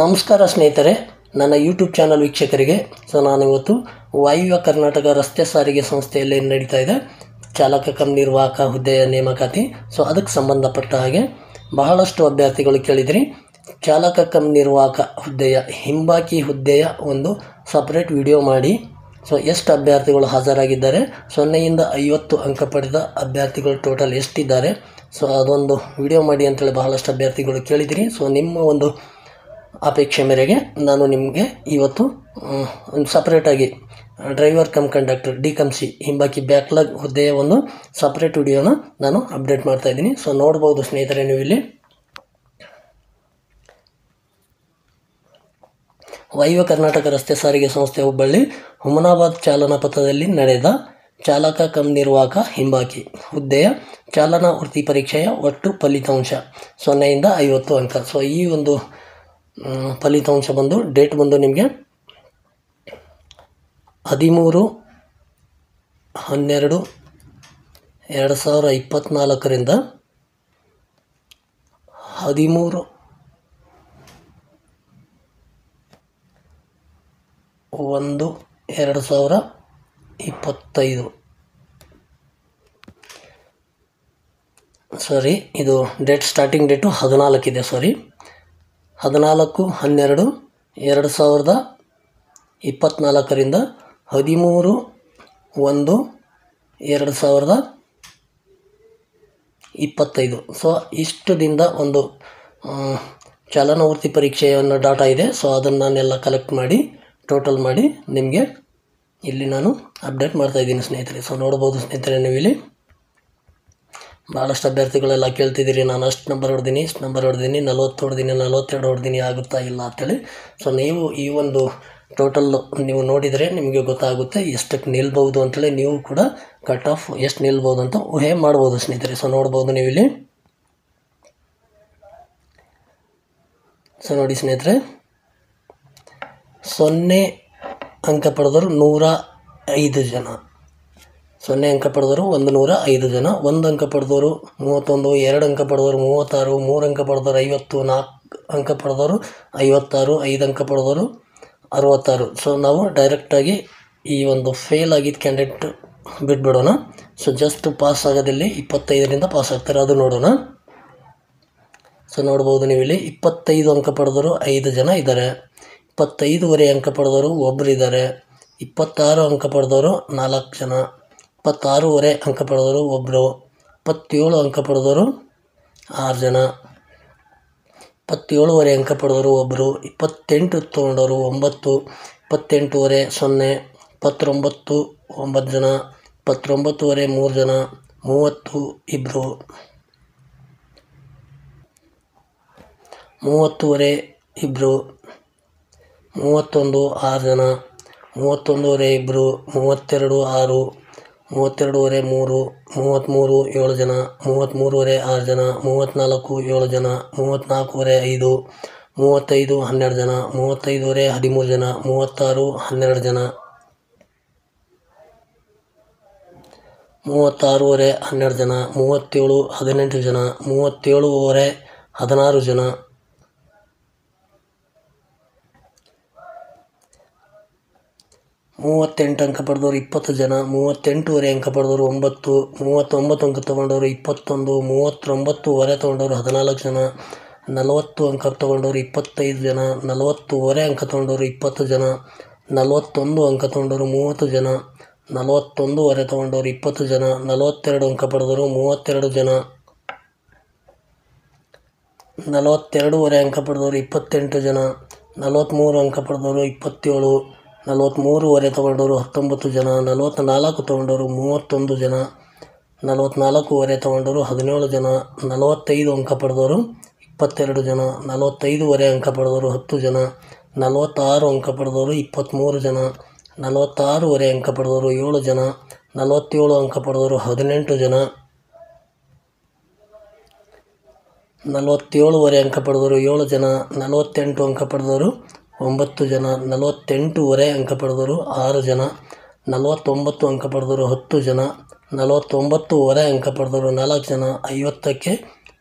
ನಮಸ್ಕಾರ ಸ್ನೇಹಿತರೆ, ನನ್ನ ಯೂಟ್ಯೂಬ್ ಚಾನಲ್ ವೀಕ್ಷಕರಿಗೆ. ನಾನಿವತ್ತು ವಾಯುವ್ಯ ಕರ್ನಾಟಕ ರಸ್ತೆ ಸಾರಿಗೆ ಸಂಸ್ಥೆಯಲ್ಲಿ ನಡೀತಾ ಇದೆ ಚಾಲಕ ಕಮ್ ನಿರ್ವಾಹಕ ಹುದ್ದೆಯ ನೇಮಕಾತಿ. ಅದಕ್ಕೆ ಸಂಬಂಧಪಟ್ಟ ಹಾಗೆ ಬಹಳಷ್ಟು ಅಭ್ಯರ್ಥಿಗಳು ಕೇಳಿದ್ರಿ. ಚಾಲಕ ಕಮ್ ನಿರ್ವಾಹಕ ಹುದ್ದೆಯ ಹಿಂಬಾಕಿ ಹುದ್ದೆಯ ಒಂದು ಸಪ್ರೇಟ್ ವಿಡಿಯೋ ಮಾಡಿ. ಎಷ್ಟು ಅಭ್ಯರ್ಥಿಗಳು ಹಾಜರಾಗಿದ್ದಾರೆ, 0ಯಿಂದ 50 ಅಂಕ ಪಡೆದ ಅಭ್ಯರ್ಥಿಗಳು ಟೋಟಲ್ ಎಷ್ಟಿದ್ದಾರೆ, ಅದೊಂದು ವಿಡಿಯೋ ಮಾಡಿ ಅಂತೇಳಿ ಬಹಳಷ್ಟು ಅಭ್ಯರ್ಥಿಗಳು ಕೇಳಿದಿರಿ. ನಿಮ್ಮ ಒಂದು ಅಪೇಕ್ಷೆ ಮೇರೆಗೆ ನಾನು ನಿಮಗೆ ಇವತ್ತು ಒಂದು ಸಪ್ರೇಟಾಗಿ ಡ್ರೈವರ್ ಕಮ್ ಕಂಡಕ್ಟರ್ D.Com.C ಹಿಂಬಾಕಿ ಬ್ಯಾಕ್ಲಾಗ್ ಹುದ್ದೆಯ ಒಂದು ಸಪ್ರೇಟ್ ವಿಡಿಯೋನ ನಾನು ಅಪ್ಡೇಟ್ ಮಾಡ್ತಾಯಿದ್ದೀನಿ. ನೋಡ್ಬೋದು ಸ್ನೇಹಿತರೆ, ನೀವು ಇಲ್ಲಿ ವಾಯುವ್ಯ ಕರ್ನಾಟಕ ರಸ್ತೆ ಸಾರಿಗೆ ಸಂಸ್ಥೆ ಹುಬ್ಬಳ್ಳಿ ಹುಮನಾಬಾದ್ ಚಾಲನಾ ಪಥದಲ್ಲಿ ನಡೆದ ಚಾಲಕ ಕಮ್ ನಿರ್ವಾಹಕ ಹಿಂಬಾಕಿ ಹುದ್ದೆಯ ಚಾಲನಾ ವೃತ್ತಿ ಪರೀಕ್ಷೆಯ ಒಟ್ಟು ಫಲಿತಾಂಶ 0ಯಿಂದ 50 ಅಂಕ. ಈ ಒಂದು ಫಲಿತಾಂಶ ಬಂದು ಡೇಟ್ ಬಂದು ನಿಮಗೆ 13/12/2024ರಿಂದ 13/1/2025. ಇದು ಡೇಟ್ ಸ್ಟಾರ್ಟಿಂಗ್ ಡೇಟು 14 ಇದೆ. 14/12/2024ರಿಂದ 13/1/2025. ಇಷ್ಟು ದಿನದ ಒಂದು ಚಾಲನಾ ವೃತ್ತಿ ಪರೀಕ್ಷೆಯನ್ನು ಡಾಟಾ ಇದೆ. ಅದನ್ನು ನಾನೆಲ್ಲ ಕಲೆಕ್ಟ್ ಮಾಡಿ ಟೋಟಲ್ ಮಾಡಿ ನಿಮಗೆ ಇಲ್ಲಿ ನಾನು ಅಪ್ಡೇಟ್ ಮಾಡ್ತಾಯಿದ್ದೀನಿ ಸ್ನೇಹಿತರೆ. ನೋಡ್ಬೋದು ಸ್ನೇಹಿತರೆ, ನೀವು ಇಲ್ಲಿ ಭಾಳಷ್ಟು ಅಭ್ಯರ್ಥಿಗಳೆಲ್ಲ ಕೇಳ್ತಿದ್ದೀರಿ, ನಾನು ಅಷ್ಟು ನಂಬರ್ ಹೊಡೆದೀನಿ, ಇಷ್ಟು ನಂಬರ್ ಹೊಡೆದೀನಿ, 40 ಹೊಡೆದೀನಿ, 42 ಹೊಡೆದೀನಿ, ಆಗುತ್ತಾ ಇಲ್ಲ ಅಂತೇಳಿ. ನೀವು ಈ ಒಂದು ಟೋಟಲ್ ನೀವು ನೋಡಿದರೆ ನಿಮಗೆ ಗೊತ್ತಾಗುತ್ತೆ ಎಷ್ಟಕ್ಕೆ ನಿಲ್ಬೋದು ಅಂತೇಳಿ. ನೀವು ಕೂಡ ಕಟ್ ಆಫ್ ಎಷ್ಟು ನಿಲ್ಬೋದು ಅಂತ ಊಹೆ ಮಾಡ್ಬೋದು ಸ್ನೇಹಿತರೆ. ನೋಡ್ಬೋದು ನೀವು ಇಲ್ಲಿ. ನೋಡಿ ಸ್ನೇಹಿತರೆ, 0 ಅಂಕ ಪಡೆದವರು 105 ಜನ. 0 ಅಂಕ ಪಡೆದವರು 105 ಜನ. 1 ಅಂಕ ಪಡೆದವರು 31, 2 ಅಂಕ ಪಡೆದವರು 36, 3 ಅಂಕ ಪಡೆದವರು 50, 4 ಅಂಕ ಪಡೆದವರು 56, 5 ಅಂಕ ಪಡೆದವರು 66. ನಾವು ಡೈರೆಕ್ಟಾಗಿ ಈ ಒಂದು ಫೇಲ್ ಆಗಿದ್ದ ಕ್ಯಾಂಡಿಡೇಟ್ ಬಿಟ್ಬಿಡೋಣ. ಜಸ್ಟ್ ಪಾಸ್ ಆಗೋದಲ್ಲಿ 25ರಿಂದ ಪಾಸ್ ಆಗ್ತಾರೆ, ಅದು ನೋಡೋಣ. ನೋಡ್ಬೋದು ನೀವು ಇಲ್ಲಿ 25 ಅಂಕ ಪಡೆದವರು 5 ಜನ ಇದ್ದಾರೆ. 25ವರೆ ಅಂಕ ಪಡೆದವರು ಒಬ್ಬರು ಇದ್ದಾರೆ. 26 ಅಂಕ ಪಡೆದವರು 4 ಜನ. 26ವರೆ ಅಂಕ ಪಡೆದವರು ಒಬ್ಬರು. 27 ಅಂಕ ಪಡೆದವರು 6 ಜನ. 27ವರೆ ಅಂಕ ಪಡೆದವರು ಒಬ್ಬರು. 28 ತೊಗೊಂಡವರು 9. 28ವರೆ 0. 29 9 ಜನ. 29ವರೆ 3 ಜನ. 30 ಇಬ್ಬರು. 30ವರೆ ಇಬ್ಬರು. 31 6 ಜನ. 31ವರೆ ಇಬ್ಬರು. 32 6. 32ವರೆ 3. 33 7 ಜನ. 33ವರೆ 6 ಜನ. 34 7 ಜನ. 34ವರೆ 5. 35 12 ಜನ. 35ವರೆ 13 ಜನ. 36 12 ಜನ. 36ವರೆ 12 ಜನ. 37 18 ಜನ. 37ವರೆ 16 ಜನ. 38 ಅಂಕ ಪಡೆದವರು 20 ಜನ. 38ವರೆ ಅಂಕ ಪಡೆದವರು 9. 39 ಅಂಕ ತೊಗೊಂಡವರು 21. 39ವರೆ ತೊಗೊಂಡವರು 14 ಜನ. 40 ಅಂಕ ತೊಗೊಂಡವರು 25 ಜನ. 40ವರೆ ಅಂಕ ತೊಗೊಂಡವರು 20 ಜನ. 41 ಅಂಕ ತೊಗೊಂಡವರು 30 ಜನ. 41ವರೆ ತೊಗೊಂಡವರು 20 ಜನ. 42 ಅಂಕ ಪಡೆದವರು 32 ಜನ. 42ವರೆ ಅಂಕ ಪಡೆದವರು 28 ಜನ. 43 ಅಂಕ ಪಡೆದವರು 27. 43ವರೆ ತೊಗೊಂಡವರು 19 ಜನ. 44 ತೊಗೊಂಡವರು 31 ಜನ. 44ವರೆ ತೊಗೊಂಡವರು 17 ಜನ. 45 ಅಂಕ ಪಡೆದವರು 22 ಜನ. 45ವರೆ ಅಂಕ ಪಡೆದವರು 10 ಜನ. 46 ಅಂಕ ಪಡೆದವರು 23 ಜನ. 46ವರೆ ಅಂಕ ಪಡೆದವರು 7 ಜನ. 47 ಅಂಕ ಪಡೆದವರು 18 ಜನ. 47ವರೆ ಅಂಕ ಪಡೆದವರು 7 ಜನ. 48 ಅಂಕ ಪಡೆದವರು 9 ಜನ. 48ವರೆ ಅಂಕ ಪಡೆದವರು 6 ಜನ. 49 ಅಂಕ ಪಡೆದವರು 10 ಜನ. 49ವರೆ ಅಂಕ ಪಡೆದವರು 4 ಜನ. 50ಕ್ಕೆ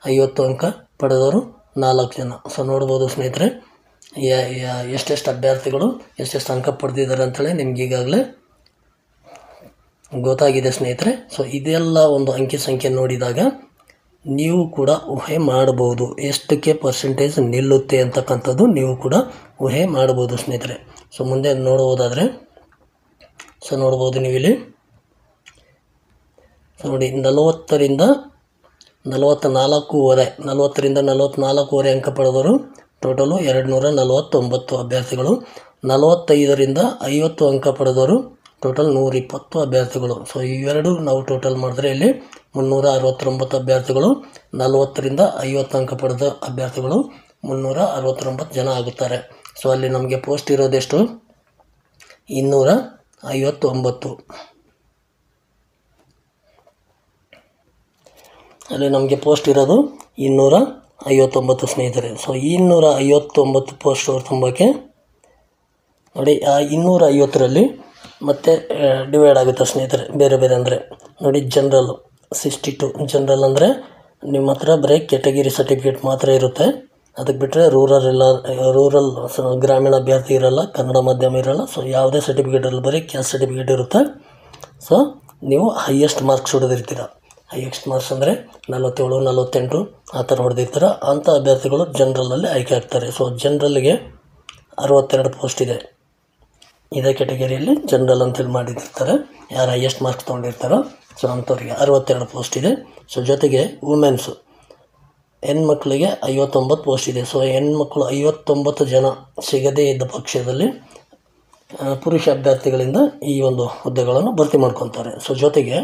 50 ಅಂಕ ಪಡೆದವರು 4 ಜನ. ಸೊ ನೋಡ್ಬೋದು ಸ್ನೇಹಿತರೆ ಎಷ್ಟೆಷ್ಟು ಅಭ್ಯರ್ಥಿಗಳು ಎಷ್ಟೆಷ್ಟು ಅಂಕ ಪಡೆದಿದ್ದಾರೆ ಅಂಥೇಳಿ ನಿಮ್ಗೆ ಈಗಾಗಲೇ ಗೊತ್ತಾಗಿದೆ ಸ್ನೇಹಿತರೆ. ಸೊ ಇದೆಲ್ಲ ಒಂದು ಅಂಕಿ ಸಂಖ್ಯೆ ನೋಡಿದಾಗ ನೀವು ಕೂಡ ಊಹೆ ಮಾಡಬಹುದು ಎಷ್ಟಕ್ಕೆ ಪರ್ಸೆಂಟೇಜ್ ನಿಲ್ಲುತ್ತೆ ಅಂತಕ್ಕಂಥದ್ದು ನೀವು ಕೂಡ ಊಹೆ ಮಾಡಬಹುದು ಸ್ನೇಹಿತರೆ. ಸೊ ಮುಂದೆ ನೋಡುವುದಾದರೆ ಸೊ ನೋಡ್ಬೋದು ನೀವಿಲ್ಲಿ. ಸೊ ನೋಡಿ 40ರಿಂದ 44.5 ಅಂಕ ಪಡೆದವರು ಟೋಟಲು 249 ಅಭ್ಯರ್ಥಿಗಳು. 45ರಿಂದ 50 ಅಂಕ ಪಡೆದವರು ಟೋಟಲ್ 120 ಅಭ್ಯರ್ಥಿಗಳು. ಸೊ ಇವೆರಡು ನಾವು ಟೋಟಲ್ ಮಾಡಿದ್ರೆ ಇಲ್ಲಿ 369 ಅಭ್ಯರ್ಥಿಗಳು. 40ರಿಂದ 50 ಅಂಕ ಪಡೆದ ಅಭ್ಯರ್ಥಿಗಳು 369 ಜನ ಆಗುತ್ತಾರೆ. ಸೊ ಅಲ್ಲಿ ನಮಗೆ ಪೋಸ್ಟ್ ಇರೋದೆಷ್ಟು 259. ಅಲ್ಲಿ ನಮಗೆ ಪೋಸ್ಟ್ ಇರೋದು 259 ಸ್ನೇಹಿತರೆ. ಸೊ 259 ಪೋಸ್ಟ್ ತುಂಬಕ್ಕೆ ನೋಡಿ ಆ 250ರಲ್ಲಿ ಮತ್ತೆ ಡಿವೈಡ್ ಆಗುತ್ತೆ ಸ್ನೇಹಿತರೆ ಬೇರೆ ಬೇರೆ. ಅಂದರೆ ನೋಡಿ ಜನರಲ್ 62 ಜನರಲ್ ಅಂದರೆ ನಿಮ್ಮ ಹತ್ರ ಬರೀ ಕೆಟಗಿರಿ ಸರ್ಟಿಫಿಕೇಟ್ ಮಾತ್ರ ಇರುತ್ತೆ. ಅದಕ್ಕೆ ಬಿಟ್ಟರೆ ರೂರಲ್ ಗ್ರಾಮೀಣ ಅಭ್ಯರ್ಥಿ ಇರೋಲ್ಲ, ಕನ್ನಡ ಮಾಧ್ಯಮ ಇರೋಲ್ಲ. ಸೊ ಯಾವುದೇ ಸರ್ಟಿಫಿಕೇಟಲ್ಲಿ ಬರೀ ಕ್ಯಾಸ್ಟ್ ಸರ್ಟಿಫಿಕೇಟ್ ಇರುತ್ತೆ. ಸೊ ನೀವು ಹೈಯೆಸ್ಟ್ ಮಾರ್ಕ್ಸ್ ಹೊಡೆದಿರ್ತೀರ. ಹೈಯೆಸ್ಟ್ ಮಾರ್ಕ್ಸ್ ಅಂದರೆ 47 48 ಆ ಥರ ಹೊಡೆದಿರ್ತೀರ. ಅಂಥ ಅಭ್ಯರ್ಥಿಗಳು ಜನರಲಲ್ಲಿ ಆಯ್ಕೆ ಆಗ್ತಾರೆ. ಸೊ ಜನರಲ್ಗೆ 62 ಪೋಸ್ಟ್ ಇದೆ. ಇದೇ ಕೆಟಗರಿಯಲ್ಲಿ ಜನರಲ್ ಅಂತೇಳಿ ಮಾಡಿರ್ತಾರೆ. ಯಾರು ಹೈಯೆಸ್ಟ್ ಮಾರ್ಕ್ಸ್ ತೊಗೊಂಡಿರ್ತಾರೋ ಸೊ ಅಂಥವ್ರಿಗೆ 62 ಪೋಸ್ಟ್ ಇದೆ. ಸೊ ಜೊತೆಗೆ ವುಮೆನ್ಸು ಹೆಣ್ಮಕ್ಳಿಗೆ 59 ಪೋಸ್ಟ್ ಇದೆ. ಸೊ ಹೆಣ್ಮಕ್ಳು 59 ಜನ ಸಿಗದೇ ಇದ್ದ ಪಕ್ಷದಲ್ಲಿ ಪುರುಷ ಅಭ್ಯರ್ಥಿಗಳಿಂದ ಈ ಒಂದು ಹುದ್ದೆಗಳನ್ನು ಭರ್ತಿ ಮಾಡ್ಕೊತಾರೆ. ಸೊ ಜೊತೆಗೆ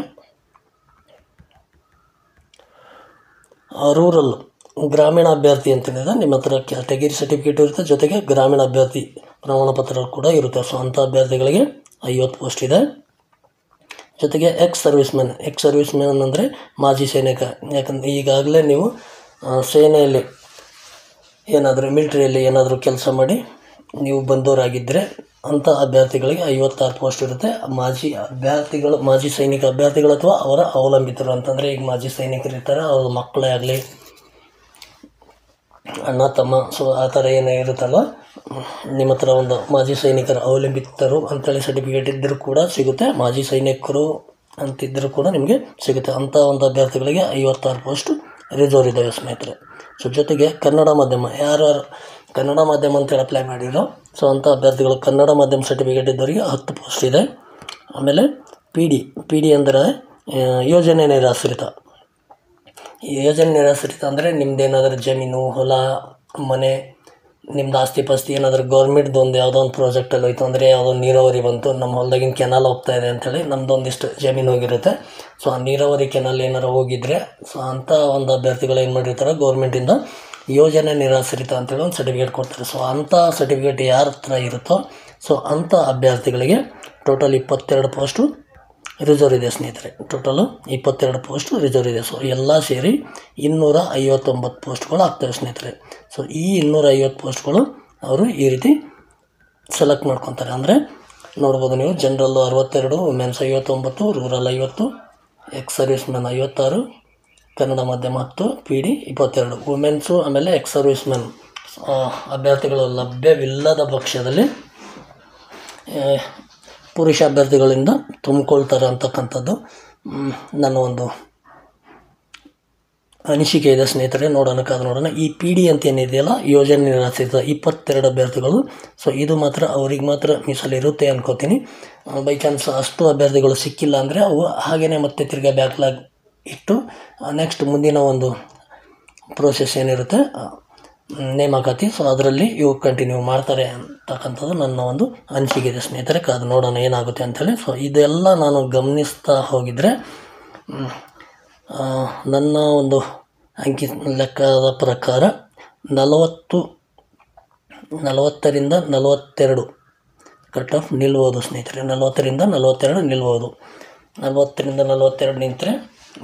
ರೂರಲ್ ಗ್ರಾಮೀಣ ಅಭ್ಯರ್ಥಿ ಅಂತೇಳಿದ್ರೆ ನಿಮ್ಮ ಹತ್ರ ಕ್ಯಾಟಗಿರಿ ಸರ್ಟಿಫಿಕೇಟ್ ಇರುತ್ತೆ, ಜೊತೆಗೆ ಗ್ರಾಮೀಣ ಅಭ್ಯರ್ಥಿ ಪ್ರಮಾಣ ಪತ್ರ ಕೂಡ ಇರುತ್ತೆ. ಸೊ ಅಂಥ ಅಭ್ಯರ್ಥಿಗಳಿಗೆ 50 ಪೋಸ್ಟ್ ಇದೆ. ಜೊತೆಗೆ ಎಕ್ಸ್ ಸರ್ವಿಸ್ ಮ್ಯಾನ್ ಅಂದರೆ ಮಾಜಿ ಸೈನಿಕ. ಯಾಕಂದರೆ ಈಗಾಗಲೇ ನೀವು ಸೇನೆಯಲ್ಲಿ ಏನಾದರೂ ಮಿಲಿಟ್ರಿಯಲ್ಲಿ ಏನಾದರೂ ಕೆಲಸ ಮಾಡಿ ನೀವು ಬಂದವರಾಗಿದ್ದರೆ ಅಂಥ ಅಭ್ಯರ್ಥಿಗಳಿಗೆ 56 ಪೋಸ್ಟ್ ಇರುತ್ತೆ. ಮಾಜಿ ಸೈನಿಕ ಅಭ್ಯರ್ಥಿಗಳು ಅಥವಾ ಅವರ ಅವಲಂಬಿತರು ಅಂತಂದರೆ ಈಗ ಮಾಜಿ ಸೈನಿಕರು ಇರ್ತಾರೆ, ಅವ್ರ ಮಕ್ಕಳೇ ಆಗಲಿ ಅಣ್ಣ ತಮ್ಮ ಸೊ ಆ ಥರ ಏನೇ ಇರುತ್ತಲ್ವ, ನಿಮ್ಮ ಹತ್ರ ಒಂದು ಮಾಜಿ ಸೈನಿಕರ ಅವಲಂಬಿತರು ಅಂತೇಳಿ ಸರ್ಟಿಫಿಕೇಟ್ ಇದ್ದರೂ ಕೂಡ ಸಿಗುತ್ತೆ. ಮಾಜಿ ಸೈನಿಕರು ಅಂತಿದ್ದರೂ ಕೂಡ ನಿಮಗೆ ಸಿಗುತ್ತೆ. ಅಂಥ ಒಂದು ಅಭ್ಯರ್ಥಿಗಳಿಗೆ 56 ಪೋಸ್ಟ್ ರಿಸರ್ವ್ ಇದ್ದಾವೆ ಸ್ನೇಹಿತರೆ. ಸೊ ಜೊತೆಗೆ ಕನ್ನಡ ಮಾಧ್ಯಮ ಯಾರು ಕನ್ನಡ ಮಾಧ್ಯಮ ಅಂತೇಳಿ ಅಪ್ಲೈ ಮಾಡಿರೋ ಸೊ ಅಂಥ ಅಭ್ಯರ್ಥಿಗಳು ಕನ್ನಡ ಮಾಧ್ಯಮ ಸರ್ಟಿಫಿಕೇಟ್ ಇದ್ದವರಿಗೆ 10 ಪೋಸ್ಟ್ ಇದೆ. ಆಮೇಲೆ ಪಿ ಡಿ ಅಂದರೆ ಯೋಜನೆ ನಿರಾಶ್ರಿತ. ಯೋಜನೆ ನಿರಾಶ್ರಿತ ಅಂದರೆ ನಿಮ್ಮದೇನಾದರೂ ಜಮೀನು ಹೊಲ ಮನೆ ನಿಮ್ದು ಆಸ್ತಿ ಪಾಸ್ತಿ ಏನಾದರೂ ಗೌರ್ಮೆಂಟ್ದು ಒಂದು ಯಾವುದೋ ಒಂದು ಪ್ರಾಜೆಕ್ಟಲ್ಲಿ ಹೋಯ್ತು ಅಂದರೆ ಯಾವುದೋ ನೀರಾವರಿ ಬಂತು, ನಮ್ಮ ಹೊಲದಾಗಿನ ಕೆನಾಲ್ ಹೋಗ್ತಾ ಇದೆ ಅಂಥೇಳಿ ನಮ್ಮದೊಂದಿಷ್ಟು ಜಮೀನು ಹೋಗಿರುತ್ತೆ. ಸೊ ಆ ನೀರಾವರಿ ಕೆನಾಲ್ ಏನಾರು ಹೋಗಿದ್ರೆ ಸೊ ಅಂಥ ಒಂದು ಅಭ್ಯರ್ಥಿಗಳು ಏನು ಮಾಡಿರ್ತಾರೆ ಗೌರ್ಮೆಂಟಿಂದ ಯೋಜನೆ ನಿರಾಶ್ರಿತ ಅಂತೇಳಿ ಒಂದು ಸರ್ಟಿಫಿಕೇಟ್ ಕೊಡ್ತಾರೆ. ಸೊ ಅಂಥ ಸರ್ಟಿಫಿಕೇಟ್ ಯಾರ ಹತ್ರ ಇರುತ್ತೋ ಸೊ ಅಂಥ ಅಭ್ಯರ್ಥಿಗಳಿಗೆ ಟೋಟಲ್ 22 ಪೋಸ್ಟು ರಿಸರ್ವ್ ಇದೆ ಸ್ನೇಹಿತರೆ. ಟೋಟಲು 22 ಪೋಸ್ಟು ರಿಸರ್ವ್ ಇದೆ. ಸೊ ಎಲ್ಲ ಸೇರಿ 259 ಪೋಸ್ಟ್ಗಳು ಆಗ್ತವೆ ಸ್ನೇಹಿತರೆ. ಸೊ ಈ 250 ಪೋಸ್ಟ್ಗಳು ಅವರು ಈ ರೀತಿ ಸೆಲೆಕ್ಟ್ ಮಾಡ್ಕೊತಾರೆ. ಅಂದರೆ ನೋಡ್ಬೋದು ನೀವು general 62, women's 59, rural 50, ex serviceman 56, Kannada ಮಾಧ್ಯಮ 10, ಪಿ ಡಿ 22. ವುಮೆನ್ಸು ಆಮೇಲೆ ಎಕ್ಸ್ ಸರ್ವಿಸ್ ಮ್ಯಾನ್ ಅಭ್ಯರ್ಥಿಗಳು ಲಭ್ಯವಿಲ್ಲದ ಪಕ್ಷದಲ್ಲಿ ಪುರುಷ ಅಭ್ಯರ್ಥಿಗಳಿಂದ ತುಂಬಿಕೊಳ್ತಾರೆ ಅಂತಕ್ಕಂಥದ್ದು ನನ್ನ ಒಂದು ಅನಿಸಿಕೆ ಇದೆ ಸ್ನೇಹಿತರೆ. ನೋಡೋಣ. ಈ ಪಿ ಡಿ ಅಂತ ಏನಿದೆಯಲ್ಲ ಯೋಜನೆ ನಿರಾಶ್ರಿತ 22 ಅಭ್ಯರ್ಥಿಗಳು. ಸೊ ಇದು ಮಾತ್ರ ಅವ್ರಿಗೆ ಮಾತ್ರ ಮೀಸಲಿರುತ್ತೆ ಅನ್ಕೋತೀನಿ. ಬೈ ಚಾನ್ಸ್ ಅಷ್ಟು ಅಭ್ಯರ್ಥಿಗಳು ಸಿಕ್ಕಿಲ್ಲ ಅಂದರೆ ಅವು ಹಾಗೆಯೇ ಮತ್ತೆ ತಿರ್ಗಾ ಬ್ಯಾಕ್ಲಾಗ್ ಇಟ್ಟು ನೆಕ್ಸ್ಟ್ ಮುಂದಿನ ಒಂದು ಪ್ರೋಸೆಸ್ ಏನಿರುತ್ತೆ ನೇಮಕಾತಿ ಸೊ ಅದರಲ್ಲಿ ಇವು ಕಂಟಿನ್ಯೂ ಮಾಡ್ತಾರೆ ಅಂತಕ್ಕಂಥದ್ದು ನನ್ನ ಒಂದು ಅನಿಸಿಕೆ ಇದೆ ಸ್ನೇಹಿತರೆ. ಕಾದು ನೋಡೋಣ ಏನಾಗುತ್ತೆ ಅಂಥೇಳಿ. ಸೊ ಇದೆಲ್ಲ ನಾನು ಗಮನಿಸ್ತಾ ಹೋಗಿದರೆ ನನ್ನ ಒಂದು ಅಂಕಿ ಲೆಕ್ಕದ ಪ್ರಕಾರ 40ರಿಂದ 42 ಕಟ್ ಆಫ್ ನಿಲ್ಬೋದು ಸ್ನೇಹಿತರೆ. 40ರಿಂದ 42 ನಿಲ್ಬೋದು. 40ರಿಂದ 42 ನಿಂತರೆ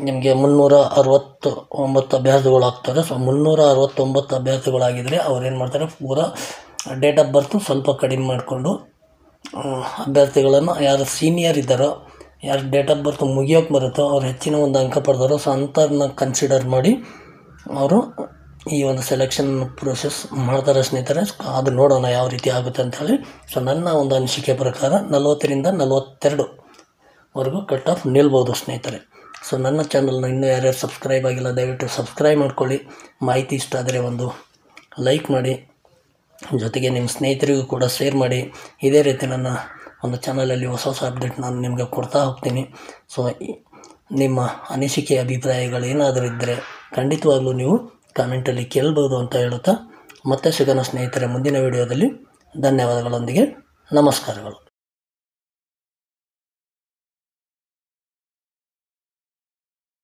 ನಿಮಗೆ 369 ಅಭ್ಯರ್ಥಿಗಳು ಆಗ್ತಾರೆ. ಸೊ 369 ಅಭ್ಯರ್ಥಿಗಳಾಗಿದ್ದರೆ ಅವ್ರು ಏನು ಮಾಡ್ತಾರೆ ಪೂರಾ ಡೇಟ್ ಆಫ್ ಬರ್ತು ಸ್ವಲ್ಪ ಕಡಿಮೆ ಮಾಡಿಕೊಂಡು ಅಭ್ಯರ್ಥಿಗಳನ್ನು ಯಾರು ಸೀನಿಯರ್ ಇದ್ದಾರೋ ಯಾರು ಡೇಟ್ ಆಫ್ ಬರ್ತ್ ಮುಗಿಯೋಕ್ಕೆ ಬರುತ್ತೋ ಅವ್ರು ಹೆಚ್ಚಿನ ಒಂದು ಅಂಕ ಪಡೆದಾರೋ ಸೊ ಅಂಥವ್ರನ್ನ ಕನ್ಸಿಡರ್ ಮಾಡಿ ಅವರು ಈ ಒಂದು ಸೆಲೆಕ್ಷನ್ ಪ್ರೊಸೆಸ್ ಮಾಡ್ತಾರೆ ಸ್ನೇಹಿತರೆ. ಅದು ನೋಡೋಣ ಯಾವ ರೀತಿ ಆಗುತ್ತೆ ಅಂಥೇಳಿ. ಸೊ ನನ್ನ ಒಂದು ಅನಿಸಿಕೆ ಪ್ರಕಾರ 40ರಿಂದ 42ವರೆಗೂ ಕಟ್ ಆಫ್ ನಿಲ್ಬೋದು ಸ್ನೇಹಿತರೆ. ಸೊ ನನ್ನ ಚಾನಲ್ನ ಇನ್ನೂ ಯಾರ್ಯಾರು ಸಬ್ಸ್ಕ್ರೈಬ್ ಆಗಿಲ್ಲ ದಯವಿಟ್ಟು ಸಬ್ಸ್ಕ್ರೈಬ್ ಮಾಡ್ಕೊಳ್ಳಿ. ಮಾಹಿತಿ ಇಷ್ಟ ಆದರೆ ಒಂದು ಲೈಕ್ ಮಾಡಿ, ಜೊತೆಗೆ ನಿಮ್ಮ ಸ್ನೇಹಿತರಿಗೂ ಕೂಡ ಶೇರ್ ಮಾಡಿ. ಇದೇ ರೀತಿ ನನ್ನ ಒಂದು ಚಾನಲಲ್ಲಿ ಹೊಸ ಹೊಸ ಅಪ್ಡೇಟ್ ನಾನು ನಿಮಗೆ ಕೊಡ್ತಾ ಹೋಗ್ತೀನಿ. ಸೊ ನಿಮ್ಮ ಅನಿಸಿಕೆ ಅಭಿಪ್ರಾಯಗಳು ಏನಾದರೂ ಇದ್ದರೆ ಖಂಡಿತವಾಗ್ಲೂ ನೀವು ಕಾಮೆಂಟಲ್ಲಿ ಕೇಳ್ಬೋದು ಅಂತ ಹೇಳುತ್ತಾ ಮತ್ತೆ ಸಿಗೋಣ ಸ್ನೇಹಿತರೆ ಮುಂದಿನ ವಿಡಿಯೋದಲ್ಲಿ. ಧನ್ಯವಾದಗಳೊಂದಿಗೆ ನಮಸ್ಕಾರಗಳು.